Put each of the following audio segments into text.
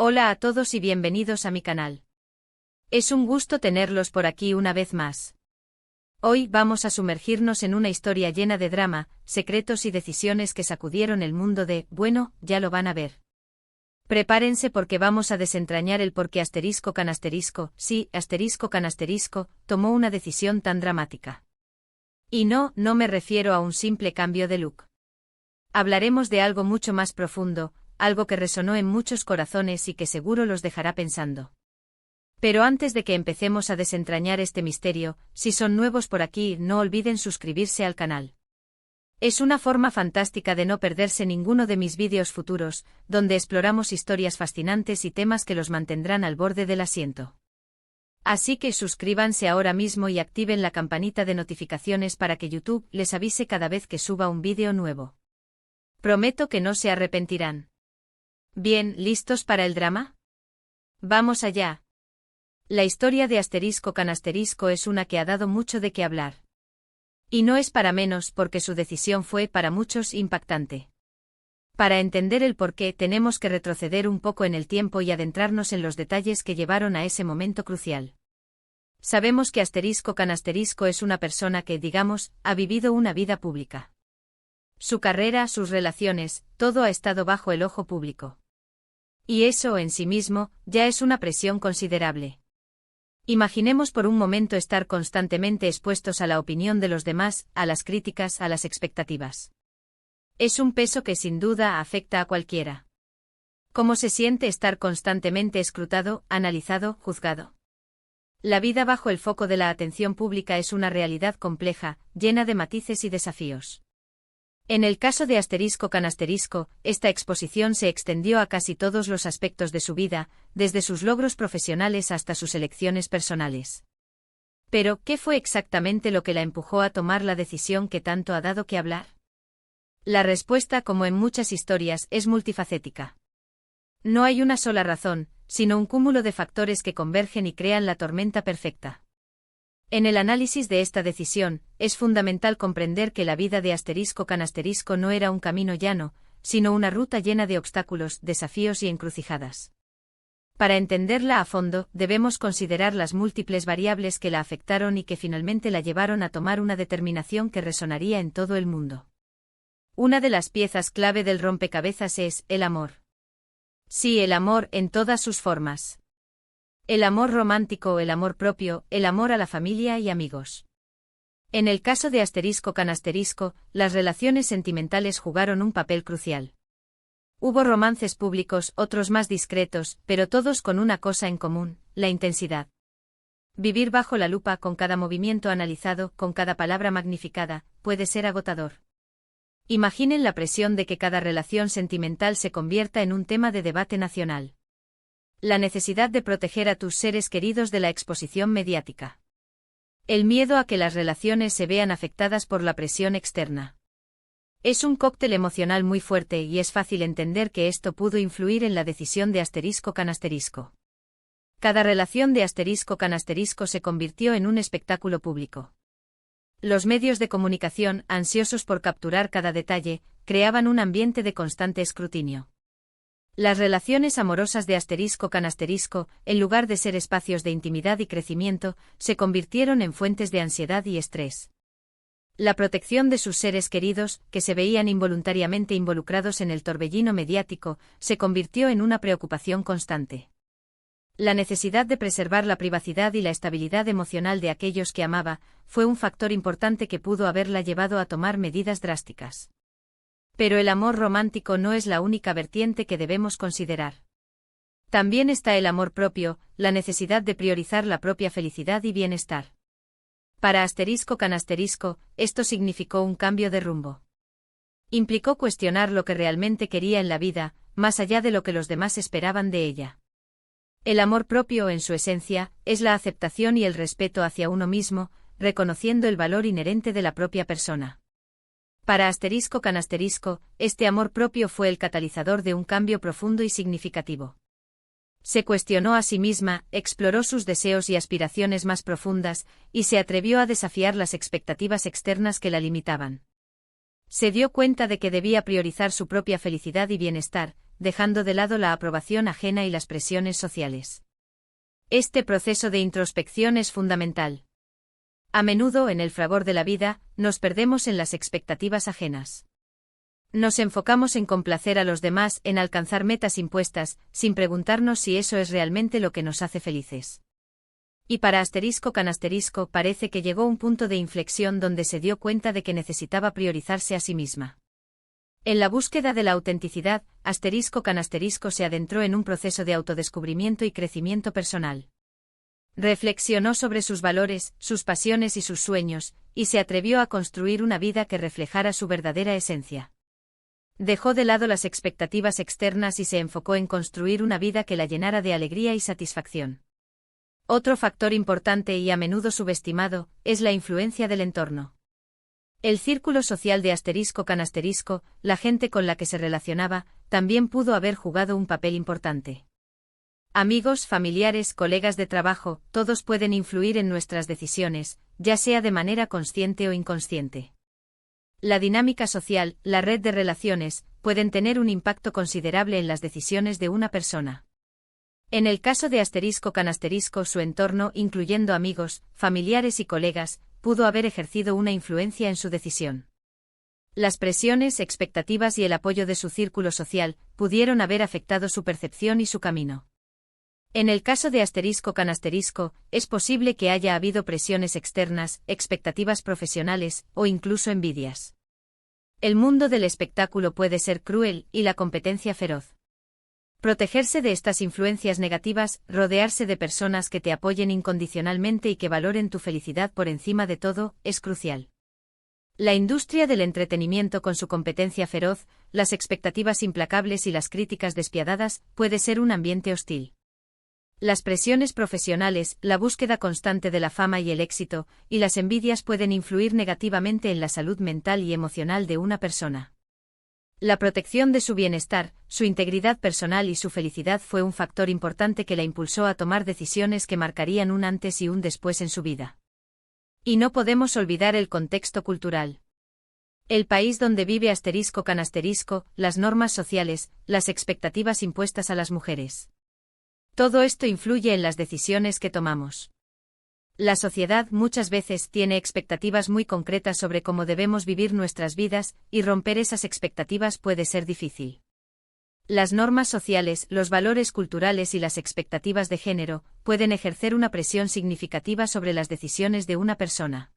Hola a todos y bienvenidos a mi canal. Es un gusto tenerlos por aquí una vez más. Hoy vamos a sumergirnos en una historia llena de drama, secretos y decisiones que sacudieron el mundo bueno, ya lo van a ver. Prepárense porque vamos a desentrañar el por qué tomó una decisión tan dramática. Y no me refiero a un simple cambio de look. Hablaremos de algo mucho más profundo, algo que resonó en muchos corazones y que seguro los dejará pensando. Pero antes de que empecemos a desentrañar este misterio, si son nuevos por aquí, no olviden suscribirse al canal. Es una forma fantástica de no perderse ninguno de mis vídeos futuros, donde exploramos historias fascinantes y temas que los mantendrán al borde del asiento. Así que suscríbanse ahora mismo y activen la campanita de notificaciones para que YouTube les avise cada vez que suba un vídeo nuevo. Prometo que no se arrepentirán. Bien, ¿listos para el drama? Vamos allá. La historia de *** es una que ha dado mucho de qué hablar. Y no es para menos porque su decisión fue para muchos impactante. Para entender el porqué tenemos que retroceder un poco en el tiempo y adentrarnos en los detalles que llevaron a ese momento crucial. Sabemos que *** es una persona que, digamos, ha vivido una vida pública. Su carrera, sus relaciones, todo ha estado bajo el ojo público. Y eso en sí mismo, ya es una presión considerable. Imaginemos por un momento estar constantemente expuestos a la opinión de los demás, a las críticas, a las expectativas. Es un peso que sin duda afecta a cualquiera. ¿Cómo se siente estar constantemente escrutado, analizado, juzgado? La vida bajo el foco de la atención pública es una realidad compleja, llena de matices y desafíos. En el caso de ***, esta exposición se extendió a casi todos los aspectos de su vida, desde sus logros profesionales hasta sus elecciones personales. Pero, ¿qué fue exactamente lo que la empujó a tomar la decisión que tanto ha dado que hablar? La respuesta, como en muchas historias, es multifacética. No hay una sola razón, sino un cúmulo de factores que convergen y crean la tormenta perfecta. En el análisis de esta decisión, es fundamental comprender que la vida de *** no era un camino llano, sino una ruta llena de obstáculos, desafíos y encrucijadas. Para entenderla a fondo, debemos considerar las múltiples variables que la afectaron y que finalmente la llevaron a tomar una determinación que resonaría en todo el mundo. Una de las piezas clave del rompecabezas es el amor. Sí, el amor en todas sus formas. El amor romántico, el amor propio, el amor a la familia y amigos. En el caso de ***, las relaciones sentimentales jugaron un papel crucial. Hubo romances públicos, otros más discretos, pero todos con una cosa en común, la intensidad. Vivir bajo la lupa con cada movimiento analizado, con cada palabra magnificada, puede ser agotador. Imaginen la presión de que cada relación sentimental se convierta en un tema de debate nacional. La necesidad de proteger a tus seres queridos de la exposición mediática. El miedo a que las relaciones se vean afectadas por la presión externa. Es un cóctel emocional muy fuerte y es fácil entender que esto pudo influir en la decisión de ***. Cada relación de *** se convirtió en un espectáculo público. Los medios de comunicación, ansiosos por capturar cada detalle, creaban un ambiente de constante escrutinio. Las relaciones amorosas de ***, en lugar de ser espacios de intimidad y crecimiento, se convirtieron en fuentes de ansiedad y estrés. La protección de sus seres queridos, que se veían involuntariamente involucrados en el torbellino mediático, se convirtió en una preocupación constante. La necesidad de preservar la privacidad y la estabilidad emocional de aquellos que amaba, fue un factor importante que pudo haberla llevado a tomar medidas drásticas. Pero el amor romántico no es la única vertiente que debemos considerar. También está el amor propio, la necesidad de priorizar la propia felicidad y bienestar. Para ***, esto significó un cambio de rumbo. Implicó cuestionar lo que realmente quería en la vida, más allá de lo que los demás esperaban de ella. El amor propio, en su esencia, es la aceptación y el respeto hacia uno mismo, reconociendo el valor inherente de la propia persona. Para ***, este amor propio fue el catalizador de un cambio profundo y significativo. Se cuestionó a sí misma, exploró sus deseos y aspiraciones más profundas, y se atrevió a desafiar las expectativas externas que la limitaban. Se dio cuenta de que debía priorizar su propia felicidad y bienestar, dejando de lado la aprobación ajena y las presiones sociales. Este proceso de introspección es fundamental. A menudo, en el fragor de la vida, nos perdemos en las expectativas ajenas. Nos enfocamos en complacer a los demás, en alcanzar metas impuestas, sin preguntarnos si eso es realmente lo que nos hace felices. Y para ***, parece que llegó un punto de inflexión donde se dio cuenta de que necesitaba priorizarse a sí misma. En la búsqueda de la autenticidad, *** se adentró en un proceso de autodescubrimiento y crecimiento personal. Reflexionó sobre sus valores, sus pasiones y sus sueños, y se atrevió a construir una vida que reflejara su verdadera esencia. Dejó de lado las expectativas externas y se enfocó en construir una vida que la llenara de alegría y satisfacción. Otro factor importante y a menudo subestimado es la influencia del entorno. El círculo social de ***, la gente con la que se relacionaba, también pudo haber jugado un papel importante. Amigos, familiares, colegas de trabajo, todos pueden influir en nuestras decisiones, ya sea de manera consciente o inconsciente. La dinámica social, la red de relaciones, pueden tener un impacto considerable en las decisiones de una persona. En el caso de ***, su entorno, incluyendo amigos, familiares y colegas, pudo haber ejercido una influencia en su decisión. Las presiones, expectativas y el apoyo de su círculo social pudieron haber afectado su percepción y su camino. En el caso de ***, es posible que haya habido presiones externas, expectativas profesionales, o incluso envidias. El mundo del espectáculo puede ser cruel y la competencia feroz. Protegerse de estas influencias negativas, rodearse de personas que te apoyen incondicionalmente y que valoren tu felicidad por encima de todo, es crucial. La industria del entretenimiento con su competencia feroz, las expectativas implacables y las críticas despiadadas, puede ser un ambiente hostil. Las presiones profesionales, la búsqueda constante de la fama y el éxito, y las envidias pueden influir negativamente en la salud mental y emocional de una persona. La protección de su bienestar, su integridad personal y su felicidad fue un factor importante que la impulsó a tomar decisiones que marcarían un antes y un después en su vida. Y no podemos olvidar el contexto cultural. El país donde vive ***, las normas sociales, las expectativas impuestas a las mujeres. Todo esto influye en las decisiones que tomamos. La sociedad muchas veces tiene expectativas muy concretas sobre cómo debemos vivir nuestras vidas, y romper esas expectativas puede ser difícil. Las normas sociales, los valores culturales y las expectativas de género pueden ejercer una presión significativa sobre las decisiones de una persona.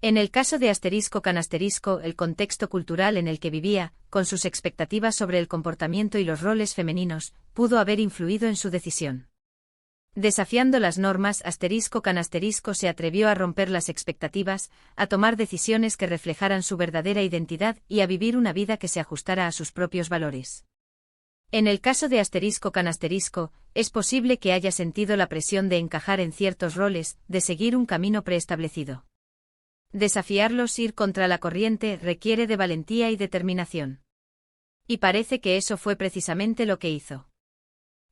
En el caso de ***, el contexto cultural en el que vivía, con sus expectativas sobre el comportamiento y los roles femeninos, pudo haber influido en su decisión. Desafiando las normas, ***, se atrevió a romper las expectativas, a tomar decisiones que reflejaran su verdadera identidad y a vivir una vida que se ajustara a sus propios valores. En el caso de ***, es posible que haya sentido la presión de encajar en ciertos roles, de seguir un camino preestablecido. Desafiarlos, ir contra la corriente, requiere de valentía y determinación. Y parece que eso fue precisamente lo que hizo.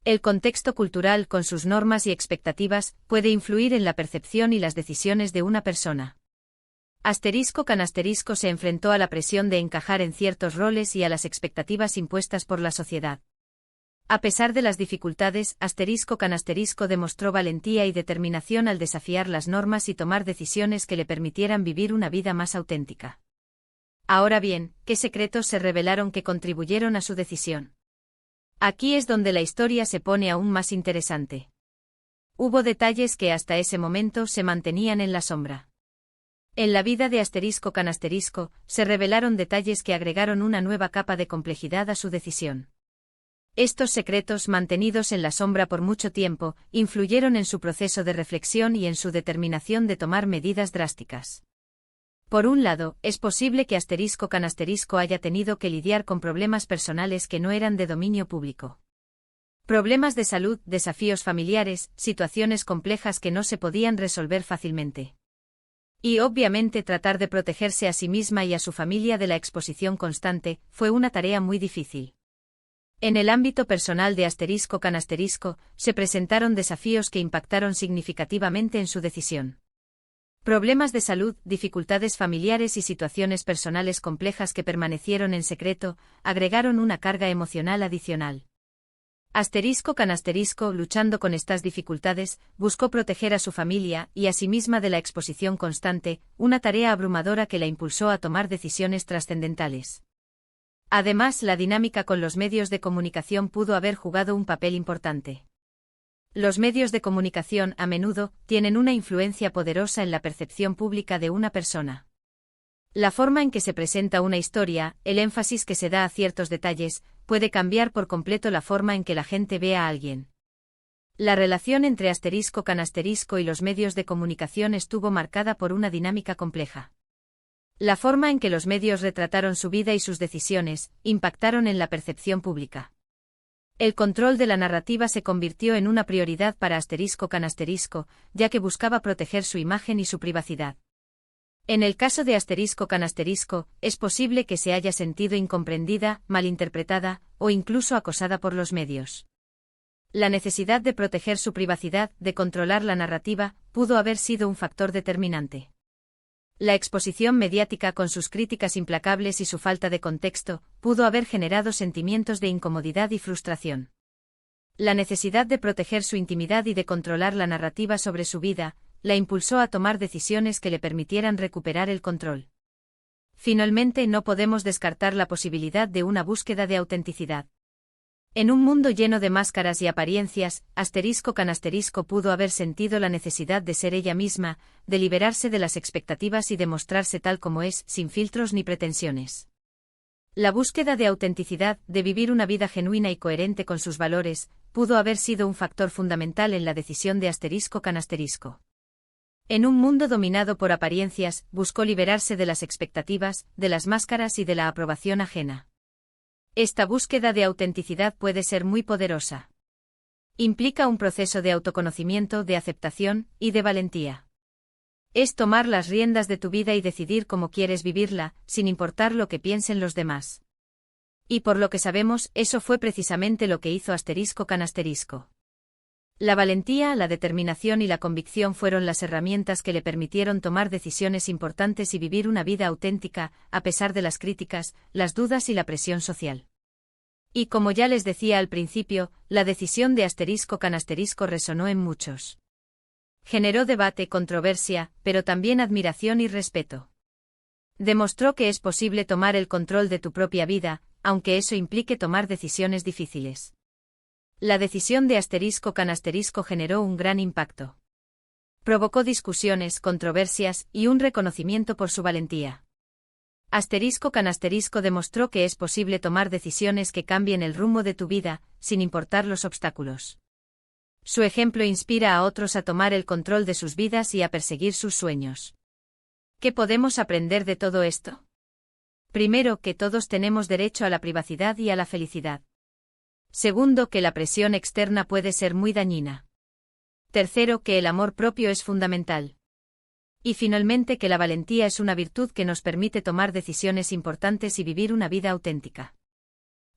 El contexto cultural, con sus normas y expectativas, puede influir en la percepción y las decisiones de una persona. ***, se enfrentó a la presión de encajar en ciertos roles y a las expectativas impuestas por la sociedad. A pesar de las dificultades, ***, demostró valentía y determinación al desafiar las normas y tomar decisiones que le permitieran vivir una vida más auténtica. Ahora bien, ¿qué secretos se revelaron que contribuyeron a su decisión? Aquí es donde la historia se pone aún más interesante. Hubo detalles que hasta ese momento se mantenían en la sombra. En la vida de ***, se revelaron detalles que agregaron una nueva capa de complejidad a su decisión. Estos secretos, mantenidos en la sombra por mucho tiempo, influyeron en su proceso de reflexión y en su determinación de tomar medidas drásticas. Por un lado, es posible que ***, haya tenido que lidiar con problemas personales que no eran de dominio público. Problemas de salud, desafíos familiares, situaciones complejas que no se podían resolver fácilmente. Y obviamente tratar de protegerse a sí misma y a su familia de la exposición constante, fue una tarea muy difícil. En el ámbito personal de ***, se presentaron desafíos que impactaron significativamente en su decisión. Problemas de salud, dificultades familiares y situaciones personales complejas que permanecieron en secreto, agregaron una carga emocional adicional. Luchando con estas dificultades, buscó proteger a su familia y a sí misma de la exposición constante, una tarea abrumadora que la impulsó a tomar decisiones trascendentales. Además, la dinámica con los medios de comunicación pudo haber jugado un papel importante. Los medios de comunicación, a menudo, tienen una influencia poderosa en la percepción pública de una persona. La forma en que se presenta una historia, el énfasis que se da a ciertos detalles, puede cambiar por completo la forma en que la gente ve a alguien. La relación entre *** y los medios de comunicación estuvo marcada por una dinámica compleja. La forma en que los medios retrataron su vida y sus decisiones, impactaron en la percepción pública. El control de la narrativa se convirtió en una prioridad para ***, ya que buscaba proteger su imagen y su privacidad. En el caso de ***, es posible que se haya sentido incomprendida, malinterpretada, o incluso acosada por los medios. La necesidad de proteger su privacidad, de controlar la narrativa, pudo haber sido un factor determinante. La exposición mediática con sus críticas implacables y su falta de contexto, pudo haber generado sentimientos de incomodidad y frustración. La necesidad de proteger su intimidad y de controlar la narrativa sobre su vida, la impulsó a tomar decisiones que le permitieran recuperar el control. Finalmente, no podemos descartar la posibilidad de una búsqueda de autenticidad. En un mundo lleno de máscaras y apariencias, *** pudo haber sentido la necesidad de ser ella misma, de liberarse de las expectativas y de mostrarse tal como es, sin filtros ni pretensiones. La búsqueda de autenticidad, de vivir una vida genuina y coherente con sus valores, pudo haber sido un factor fundamental en la decisión de ***. En un mundo dominado por apariencias, buscó liberarse de las expectativas, de las máscaras y de la aprobación ajena. Esta búsqueda de autenticidad puede ser muy poderosa. Implica un proceso de autoconocimiento, de aceptación y de valentía. Es tomar las riendas de tu vida y decidir cómo quieres vivirla, sin importar lo que piensen los demás. Y por lo que sabemos, eso fue precisamente lo que hizo ***. La valentía, la determinación y la convicción fueron las herramientas que le permitieron tomar decisiones importantes y vivir una vida auténtica, a pesar de las críticas, las dudas y la presión social. Y como ya les decía al principio, la decisión de *** resonó en muchos. Generó debate, controversia, pero también admiración y respeto. Demostró que es posible tomar el control de tu propia vida, aunque eso implique tomar decisiones difíciles. La decisión de *** generó un gran impacto. Provocó discusiones, controversias y un reconocimiento por su valentía. *** demostró que es posible tomar decisiones que cambien el rumbo de tu vida, sin importar los obstáculos. Su ejemplo inspira a otros a tomar el control de sus vidas y a perseguir sus sueños. ¿Qué podemos aprender de todo esto? Primero, que todos tenemos derecho a la privacidad y a la felicidad. Segundo, que la presión externa puede ser muy dañina. Tercero, que el amor propio es fundamental. Y finalmente, que la valentía es una virtud que nos permite tomar decisiones importantes y vivir una vida auténtica.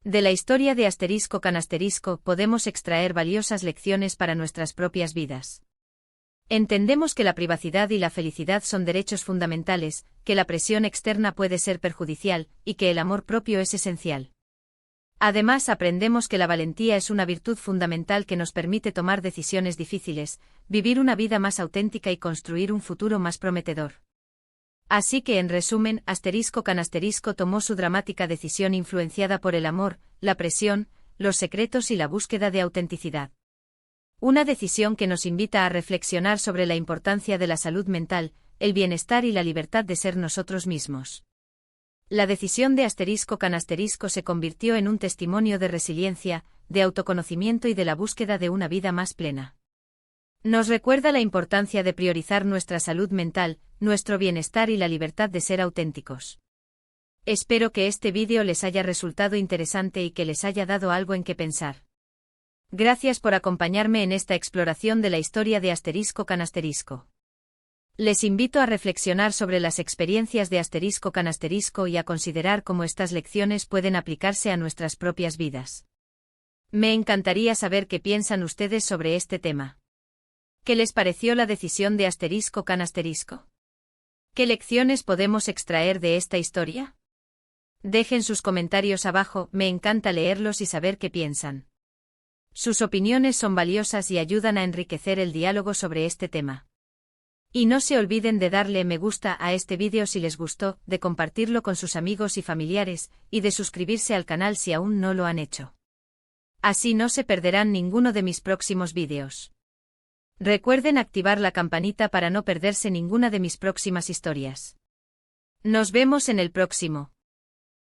De la historia de *** podemos extraer valiosas lecciones para nuestras propias vidas. Entendemos que la privacidad y la felicidad son derechos fundamentales, que la presión externa puede ser perjudicial, y que el amor propio es esencial. Además, aprendemos que la valentía es una virtud fundamental que nos permite tomar decisiones difíciles, vivir una vida más auténtica y construir un futuro más prometedor. Así que, en resumen, *** tomó su dramática decisión influenciada por el amor, la presión, los secretos y la búsqueda de autenticidad. Una decisión que nos invita a reflexionar sobre la importancia de la salud mental, el bienestar y la libertad de ser nosotros mismos. La decisión de *** se convirtió en un testimonio de resiliencia, de autoconocimiento y de la búsqueda de una vida más plena. Nos recuerda la importancia de priorizar nuestra salud mental, nuestro bienestar y la libertad de ser auténticos. Espero que este vídeo les haya resultado interesante y que les haya dado algo en qué pensar. Gracias por acompañarme en esta exploración de la historia de ***. Les invito a reflexionar sobre las experiencias de *** y a considerar cómo estas lecciones pueden aplicarse a nuestras propias vidas. Me encantaría saber qué piensan ustedes sobre este tema. ¿Qué les pareció la decisión de ***? ¿Qué lecciones podemos extraer de esta historia? Dejen sus comentarios abajo, me encanta leerlos y saber qué piensan. Sus opiniones son valiosas y ayudan a enriquecer el diálogo sobre este tema. Y no se olviden de darle me gusta a este vídeo si les gustó, de compartirlo con sus amigos y familiares, y de suscribirse al canal si aún no lo han hecho. Así no se perderán ninguno de mis próximos vídeos. Recuerden activar la campanita para no perderse ninguna de mis próximas historias. Nos vemos en el próximo.